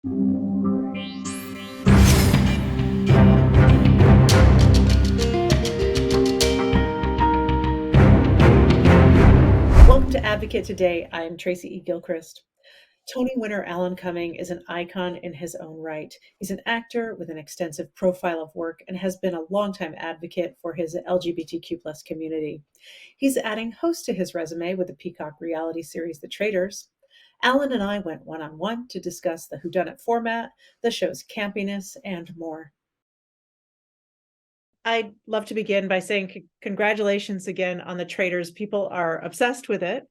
Welcome to Advocate Today. I'm Tracy E. Gilchrist. Tony winner Alan Cumming is an icon in his own right. He's an actor with an extensive profile of work and has been a longtime advocate for his LGBTQ plus community. He's adding host to his resume with the Peacock reality series The Traitors. Alan and I went one-on-one to discuss the whodunit format, the show's campiness, and more. I'd love to begin by saying congratulations again on The Traitors. People are obsessed with it.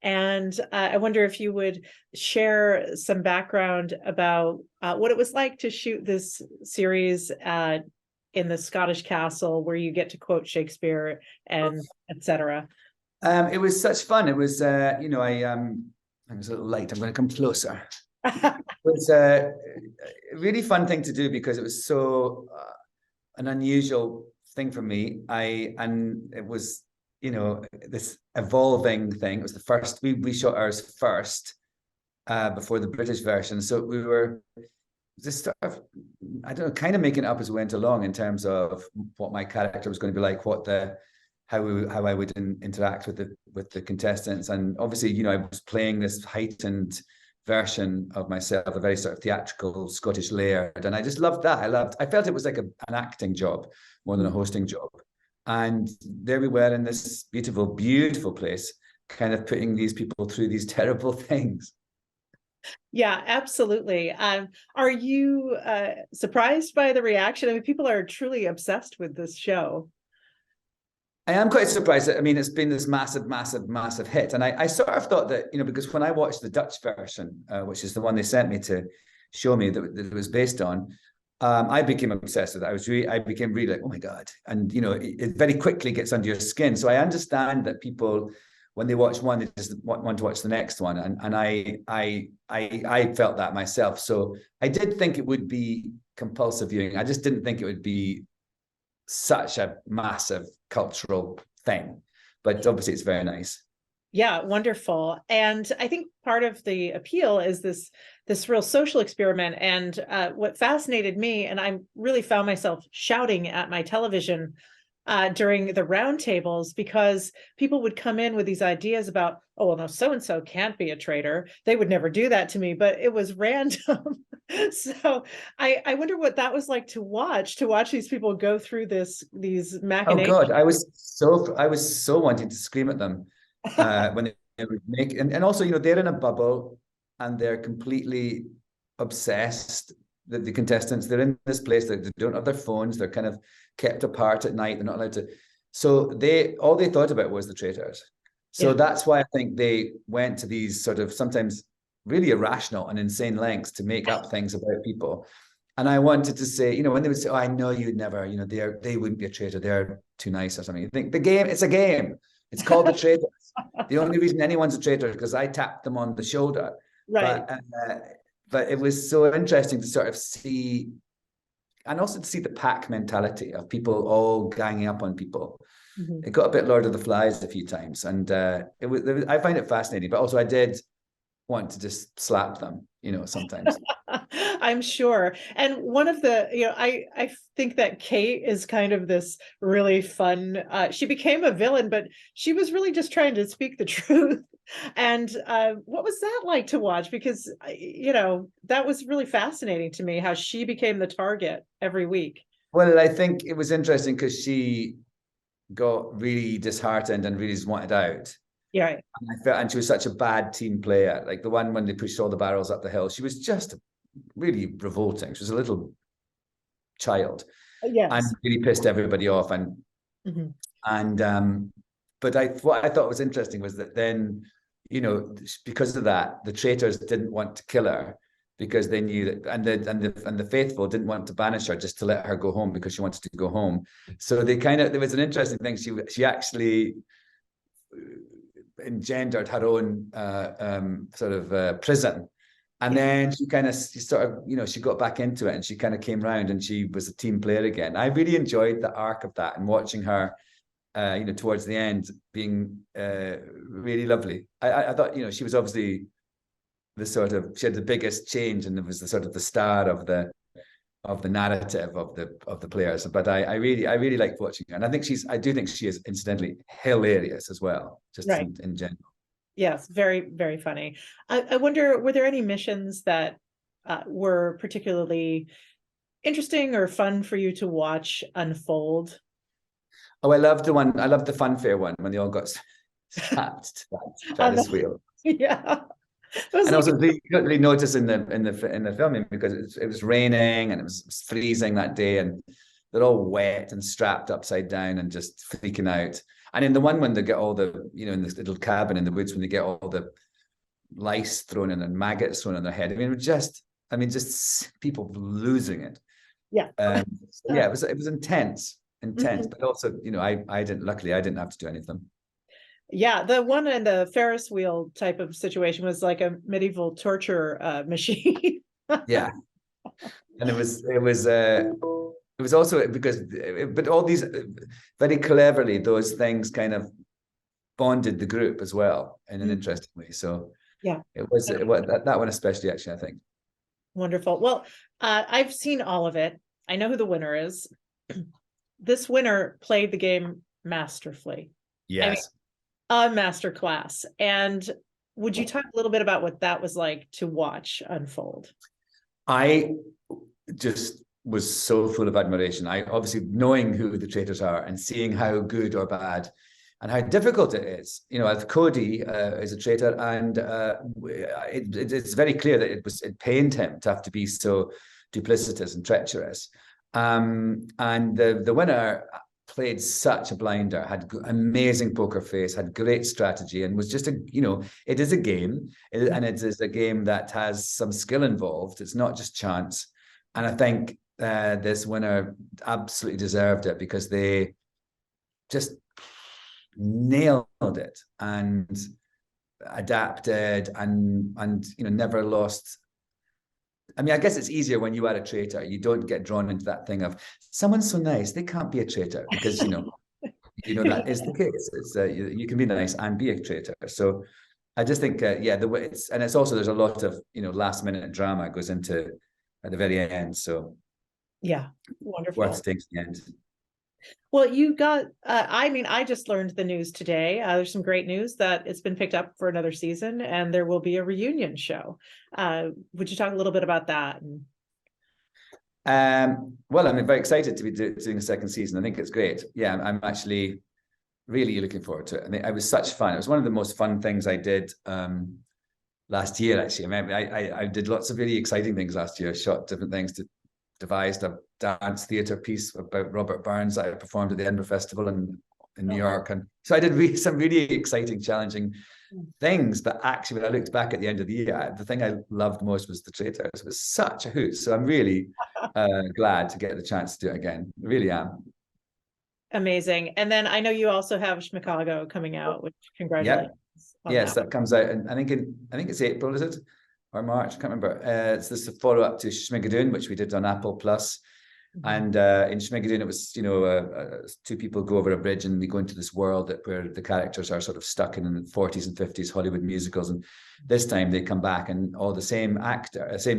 And I wonder if you would share some background about what it was like to shoot this series in the Scottish castle where you get to quote Shakespeare and etc. It was such fun. It was, I was a little late. I'm going to come closer. It was a really fun thing to do because it was so an unusual thing for me. And it was, this evolving thing. It was the first, we shot ours first before the British version. So we were just sort of, I don't know, kind of making it up as we went along in terms of what my character was going to be like, how I would interact with the contestants. And obviously, I was playing this heightened version of myself, a very sort of theatrical Scottish laird. And I just loved that. I felt it was like an acting job more than a hosting job. And there we were in this beautiful, beautiful place, kind of putting these people through these terrible things. Yeah, absolutely. Are you surprised by the reaction? I mean, people are truly obsessed with this show. I am quite surprised. I mean, it's been this massive, massive, massive hit. And I sort of thought that, because when I watched the Dutch version, which is the one they sent me to show me that it was based on, I became obsessed with it. I became really like, oh my God. And, it very quickly gets under your skin. So I understand that people, when they watch one, they just want to watch the next one. And I felt that myself. So I did think it would be compulsive viewing. I just didn't think it would be such a massive cultural thing, but obviously it's very nice. Yeah, wonderful. And I think part of the appeal is this real social experiment. And what fascinated me, and I really found myself shouting at my television during the roundtables, because people would come in with these ideas about, oh, well, no, so-and-so can't be a traitor. They would never do that to me, but it was random. So I wonder what that was like to watch these people go through these machinations. Oh God, I was so wanting to scream at them when they would make, and also, they're in a bubble and they're completely obsessed. The contestants, they're in this place that they don't have their phones. They're kind of kept apart at night. They're not allowed to. So all they thought about was the traitors. So that's why I think they went to these sort of sometimes really irrational and insane lengths to make up things about people. And I wanted to say, when they would say, oh, I know you'd never, they wouldn't be a traitor. They're too nice or something. You think it's a game. It's called The Traitors. The only reason anyone's a traitor is because I tapped them on the shoulder. Right. But it was so interesting to sort of see, and also to see the pack mentality of people all ganging up on people. Mm-hmm. It got a bit Lord of the Flies a few times, and I find it fascinating. But also, I did want to just slap them, sometimes. I'm sure. And one of the, I think that Kate is kind of this really fun, she became a villain, but she was really just trying to speak the truth. And what was that like to watch? Because, that was really fascinating to me, how she became the target every week. Well, I think it was interesting because she got really disheartened and really wanted out. Yeah. And she was such a bad team player. Like the one when they pushed all the barrels up the hill, she was just really revolting. She was a little child. Yes. And really pissed everybody off. And but what I thought was interesting was that then, because of that, the traitors didn't want to kill her because they knew that, and the faithful didn't want to banish her just to let her go home because she wanted to go home. So there was an interesting thing. She actually engendered her own sort of prison. And then she got back into it, and she kind of came round, and she was a team player again. I really enjoyed the arc of that, and watching her, towards the end, being really lovely. I thought, she was obviously she had the biggest change, and it was the sort of the star of the narrative of the players. But I really liked watching her, and I do think she is incidentally hilarious as well, just Right. in general. Yes, very, very funny. I wonder, were there any missions that were particularly interesting or fun for you to watch unfold? Oh, I loved the funfair one when they all got strapped to that Ferris wheel. Yeah. And also, you couldn't really notice in the filming because it was raining and it was freezing that day, and they're all wet and strapped upside down and just freaking out. And in the one when they get all the, in this little cabin in the woods, when they get all the lice thrown in and maggots thrown in their head. Just people losing it. Yeah. So yeah, it was intense, Mhm. but also, luckily I didn't have to do any of them. Yeah, the one in the Ferris wheel type of situation was like a medieval torture machine. Yeah. And it was also because, but all these very cleverly, those things kind of bonded the group as well in an interesting way. So yeah, it was that one especially, actually, I think. wonderful. Well, I've seen all of it. I know who the winner is. This winner played the game masterfully. Yes. I mean, a masterclass. And would you talk a little bit about what that was like to watch unfold? I just was so full of admiration. I obviously, knowing who the Traitors are and seeing how good or bad and how difficult it is. Cody is a traitor, and it's very clear that it pained him to have to be so duplicitous and treacherous. And the winner played such a blinder, had amazing poker face, had great strategy, and was just it is a game, and it is a game that has some skill involved. It's not just chance. And I think this winner absolutely deserved it because they just nailed it and adapted and never lost. I mean, I guess it's easier when you are a traitor. You don't get drawn into that thing of someone's so nice, they can't be a traitor, because that is the case. It's you can be nice and be a traitor. So I just think the way it's also, there's a lot of last minute drama goes into at the very end. So yeah, wonderful. Worth staying to the end. Well, you got, I just learned the news today. There's some great news that it's been picked up for another season and there will be a reunion show. Would you talk a little bit about that? Well, I'm very excited to be doing a second season. I think it's great. Yeah, I'm actually really looking forward to it. I mean, it was such fun. It was one of the most fun things I did last year, actually. I mean, I did lots of really exciting things last year, shot different things, devised a dance theatre piece about Robert Burns that I performed at the Edinburgh Festival in New York. And so I did some really exciting, challenging things. But actually, when I looked back at the end of the year, the thing I loved most was the Traitors. It was such a hoot. So I'm really glad to get the chance to do it again. I really am. Amazing. And then I know you also have Chicago coming out, which congratulations. Yep. Yes, that comes out, and I think it's April, is it? Or March, I can't remember. It's this follow-up to Schmigadoon, which we did on Apple Plus. And in Schmigadoon, it was, two people go over a bridge and they go into this world where the characters are sort of stuck in the 40s and 50s Hollywood musicals. And this time they come back and all the same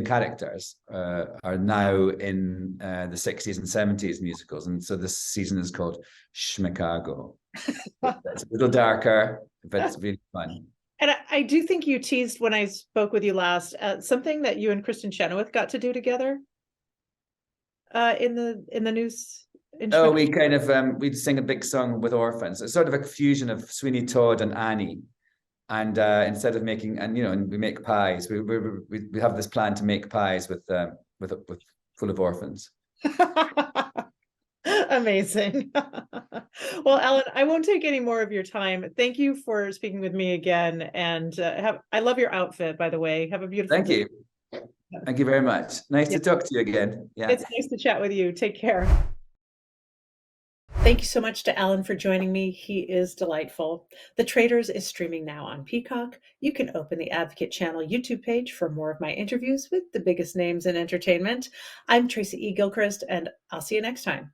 characters are now in the 60s and 70s musicals. And so this season is called Schmicago. It's a little darker, but it's really fun. And I do think you teased when I spoke with you last, something that you and Kristen Chenoweth got to do together in the news. We kind of we'd sing a big song with orphans. It's sort of a fusion of Sweeney Todd and Annie. And instead of making, and we make pies. We have this plan to make pies with full of orphans. Amazing. Well, Alan, I won't take any more of your time. Thank you for speaking with me again. And I love your outfit, by the way. Have a beautiful Thank you. Thank you very much. Nice to talk to you again. Yeah. It's nice to chat with you. Take care. Thank you so much to Alan for joining me. He is delightful. The Traitors is streaming now on Peacock. You can open the Advocate Channel YouTube page for more of my interviews with the biggest names in entertainment. I'm Tracy E. Gilchrist, and I'll see you next time.